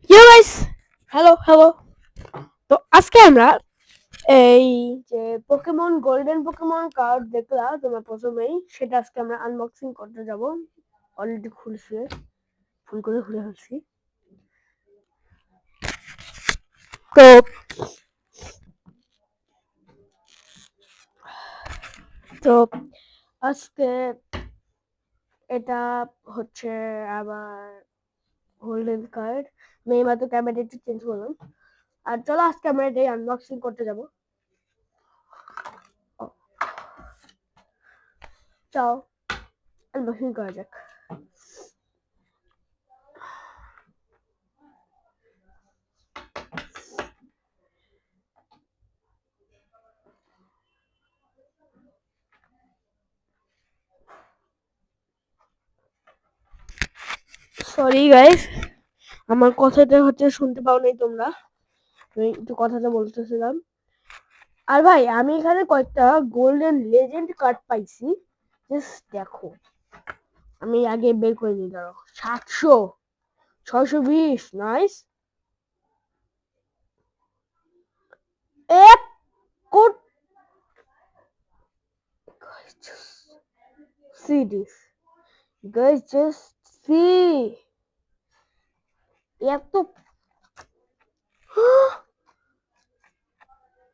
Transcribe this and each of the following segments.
You guys, hello hello. তো আজকে আমরা এই যে গোল্ডেন পোকেমন কার্ড দেখলা তোমরা প্রথমেই, সেটা আজকে আমরা আনবক্সিং করতে যাব। অলরেডি খুলছি, ফুল করে খুলে ফেলছি। তো তো আজকে এটা হচ্ছে আবার গোল্ডেন কার্ড। আমি এইমাত্র ক্যামেরা একটু চেঞ্জ করলাম। আর চলো আজকে আমরা এটাই আনবক্সিং করতে যাব। চলো আনবক্সিং করা যাক। সরি গাইস, আমার কথাটা হচ্ছে শুনতে পাও নাই তোমরা। আমি একটু কথাটা বলতেছিলাম। আর ভাই আমি এখানে কয়েকটা গোল্ডেন লেজেন্ড কার্ড পাইছি, জাস্ট দেখো। আমি আগে বের করে নিই, দাঁড়াও। 700, 620, নাইস। এক coat see this, guys, just see এত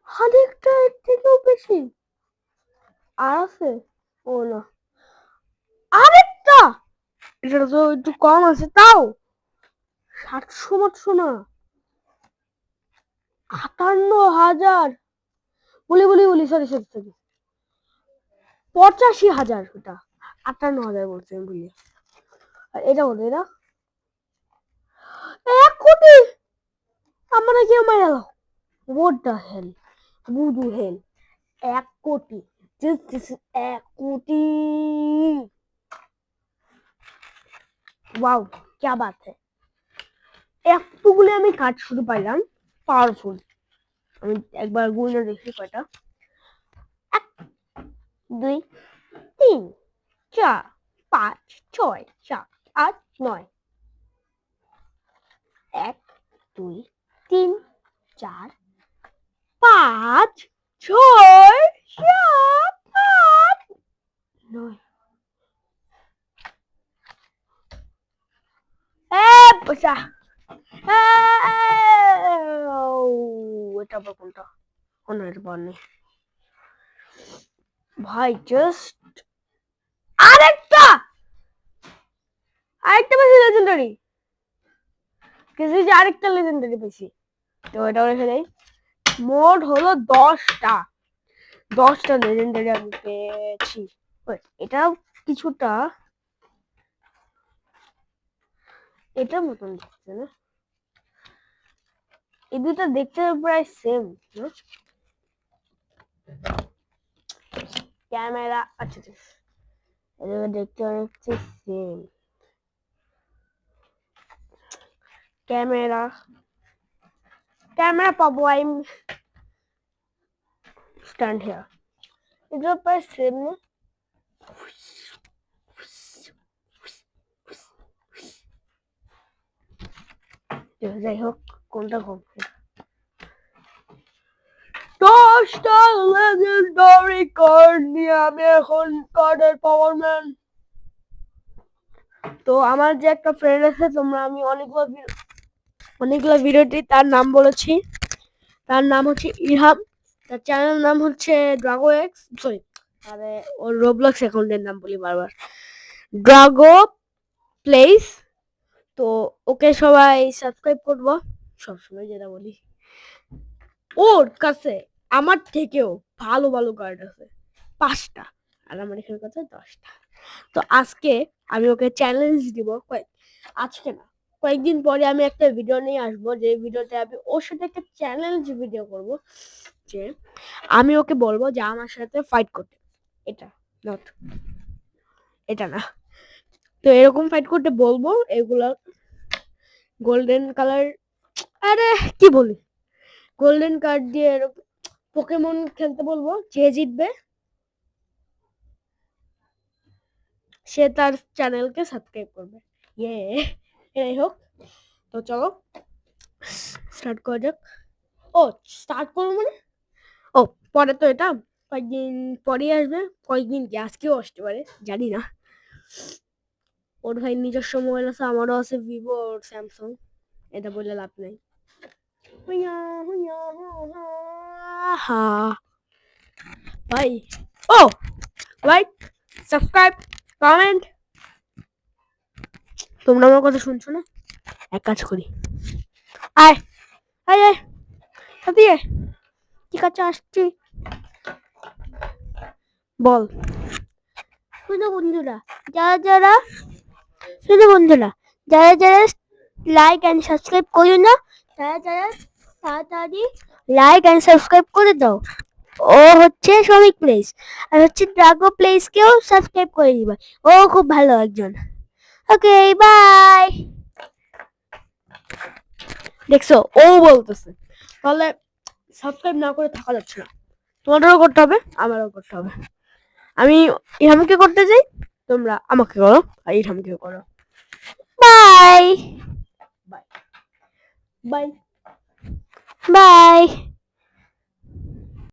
অনেকটা, এর থেকেও বেশি আর আছে। ও না, আরেকটা, এটা তো একটু কম আছে, তাও 700 মাত্র না, 58,000, বলি সরি সরি সরি, 85,000, ওটা 58,000 বলছি আমি ভুলে। আর এটা বলো, এটা 1 কোটি। আমরা কেউ মারা গেল, হোয়াট দ্য হেল, বুদু হেল। 1 কোটি, জাস্ট দিস 1 কোটি। ওয়াও, क्या बात है। এতগুলো আমি কাজ শুরু পাইলাম, পাওয়ারফুল। আমি একবার গুণে দেখি কয়টা। 1, 2, 3, 4, 5, 6, 7, 8, 9। 1, 2, 3, 4, 5, 6, 7, 8, 9। পয়সা। এটা আবার কোনটা? এটা পাওয়ার নেই ভাই, জাস্ট আরেকটা, পেয়েছি লেজেন্ডারি। কিছু যে আরেকটা লেজেন্ডারি পেয়েছি, তো এটাও রেখে দেই। মোট হলো 10টা লেজেন্ডারি আমি পেয়েছি। এটাও কিছুটা এটার মতন দেখতে না, এই দুটো দেখতে প্রায় সেম। ক্যামেরা, আচ্ছা এগুলো দেখতে অনেকটা সেম। ক্যামেরা পাবো, আই স্ট্যান্ড হেয়ার। এগুলো প্রায় সেম না? যাই হোক, কোনটা কম? 10টা লেজেন্ডারি কার্ড নিয়ে আমি এখন কার্ডের পাওয়ারম্যান। তো আমার যে একটা ফ্রেন্ড আছে, তোমরা, আমি অনেকগুলো ভিডিওতে তার নাম বলেছি। তার নাম হচ্ছে ইরহাম, তার চ্যানেল নাম হচ্ছে ড্রাগো এক্স, সরি, আরে ওর রোবলক্স অ্যাকাউন্টের নাম বলি বারবার, ড্রাগো প্লেস। তো ওকে সবাই সাবস্ক্রাইব করবো, সবসময় যেটা বলি। ওর কাছে আমার থেকেও ভালো ভালো কার্ড আছে 5টা, আর আমার এখানে কাছে 10টা। তো আজকে আমি ওকে চ্যালেঞ্জ দিব, আজকে না, কয়েকদিন পরে আমি একটা ভিডিও নিয়ে আসবো, যে ভিডিওতে আমি ওর সাথে একটা চ্যালেঞ্জ ভিডিও করব, যে আমি ওকে বলবো যে আমার সাথে ফাইট করতে। এটা নট, এটা না, তো এরকম ফাইট করতে বলবো। এগুলা গোল্ডেন কালার, আরে কি বলি, গোল্ডেন কার্ড দিয়ে পোকেমন খেলতে বলবো। যে জিতবে সে তার চ্যানেলকে সাবস্ক্রাইব করবে। ইয়ে, এটাই হোক। তো চলো স্টার্ট করা যাক। ও স্টার্ট করবো মানে, ও পরে তো এটা কয়েকদিন পরেই আসবে, কয়েকদিন কি আজকেও আসতে পারে জানি না। ওর ভাই নিজস্ব মোবাইল আছে, আমারও আছে ভিভো আর স্যামসাং, এটা বললে লাভ নাই। হুইয়া, হুইয়া, হা ভাই, ও লাইক, সাবস্ক্রাইব, কমেন্ট। তোমরা আমার কথা শুনছো না? এক কাজ করি, আয় আয় আয় সাথে আয়, ঠিক আছে আসছি, বল। শুধু বন্ধুরা, যারা যারা শুধু বন্ধুরা যারা যারা লাইক অ্যান্ড সাবস্ক্রাইব করো না, তারা তারা তাড়াতাড়ি লাইক অ্যান্ড সাবস্ক্রাইব করে দাও। ও হচ্ছে শ্রমিক প্লেস, আর হচ্ছে ড্রাগো প্লেসকেও সাবস্ক্রাইব করে দিবা, ও খুব ভালো একজন। Okay bye. দেখছো ও বলতেছে, তাহলে সাবস্ক্রাইব না করে থাকা যাচ্ছে না, তোমাদেরও করতে হবে আমারও করতে হবে। আমি ইহামকে করতে চাই, তোমরা আমাকে করো আর ইহামকে করো। Bye bye bye bye.